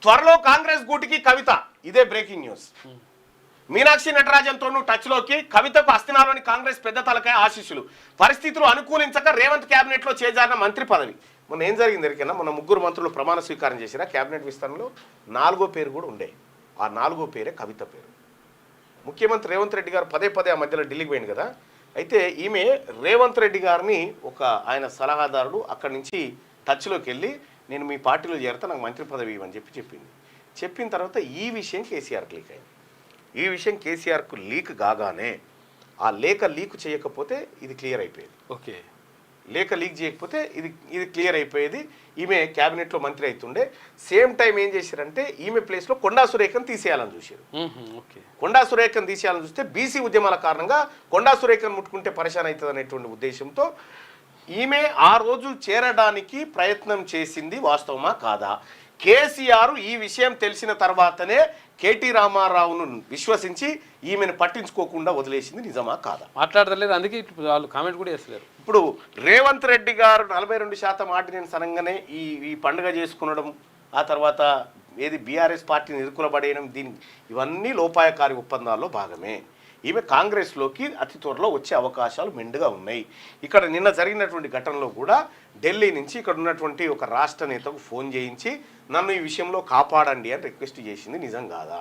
త్వరలో కాంగ్రెస్ గూటికి కవిత, ఇదే బ్రేకింగ్ న్యూస్. మీనాక్షి నటరాజన్తో టచ్లోకి, కవితకు అస్థినాలోని కాంగ్రెస్ పెద్ద తలకాయ ఆశీస్సులు. పరిస్థితులు అనుకూలించక రేవంత్ క్యాబినెట్లో చేజారిన మంత్రి పదవి. మొన్న ఏం జరిగింది ఎరికైనా, మొన్న ముగ్గురు మంత్రులు ప్రమాణ స్వీకారం చేసినా క్యాబినెట్ విస్తరణలో 4వ పేరు కూడా ఉండే. ఆ 4వ పేరే కవిత పేరు. ముఖ్యమంత్రి రేవంత్ రెడ్డి గారు పదే పదే ఆ మధ్యలో ఢిల్లీకి పోయింది కదా. అయితే ఈమె రేవంత్ రెడ్డి గారిని ఆయన సలహాదారుడు అక్కడి నుంచి టచ్లోకి వెళ్ళి, నేను మీ పార్టీలో చేరితే నాకు మంత్రి పదవి ఇవ్వని చెప్పింది. చెప్పిన తర్వాత ఈ విషయం కేసీఆర్కి లీక్ అయింది. ఈ విషయం కేసీఆర్కు లీక్ కాగానే ఆ లేఖ లీక్ చేయకపోతే ఇది క్లియర్ అయిపోయేది. ఓకే, లేఖ లీక్ చేయకపోతే ఇది క్లియర్ అయిపోయేది. ఈమె క్యాబినెట్లో మంత్రి అవుతుండే. సేమ్ టైం ఏం చేశారంటే ఈమె ప్లేస్లో కొండా సురేఖను తీసేయాలని చూశారు. కొండా సురేఖను తీసేయాలని చూస్తే బీసీ ఉద్యమాల కారణంగా కొండా సురేఖను ముట్టుకుంటే పరిశాన్ అవుతుంది అనేటువంటి ఉద్దేశంతో ఈమె ఆ రోజు చేరడానికి ప్రయత్నం చేసింది. వాస్తవమా కాదా? కేసీఆర్ ఈ విషయం తెలిసిన తర్వాతనే కేటీ రామారావును విశ్వసించి ఈమెను పట్టించుకోకుండా వదిలేసింది. నిజమా కాదా? మాట్లాడలేదు, అందుకే వాళ్ళు కామెంట్ కూడా చేస్తలేరు. ఇప్పుడు రేవంత్ రెడ్డి గారు 42% ఆర్డినెన్స్ అనగానే ఈ పండుగ చేసుకునడం, ఆ తర్వాత ఏది బీఆర్ఎస్ పార్టీని ఎదుర్కొనబడేయడం, ఇవన్నీ లోపాయకారి ఒప్పందాల్లో భాగమే. ఈమె కాంగ్రెస్లోకి అతి త్వరలో వచ్చే అవకాశాలు మెండుగా ఉన్నాయి. ఇక్కడ నిన్న జరిగినటువంటి ఘటనలో కూడా ఢిల్లీ నుంచి ఇక్కడ ఉన్నటువంటి ఒక రాష్ట్ర నేతకు ఫోన్ చేయించి నన్ను ఈ విషయంలో కాపాడండి అని రిక్వెస్ట్ చేసింది. నిజం కాదా?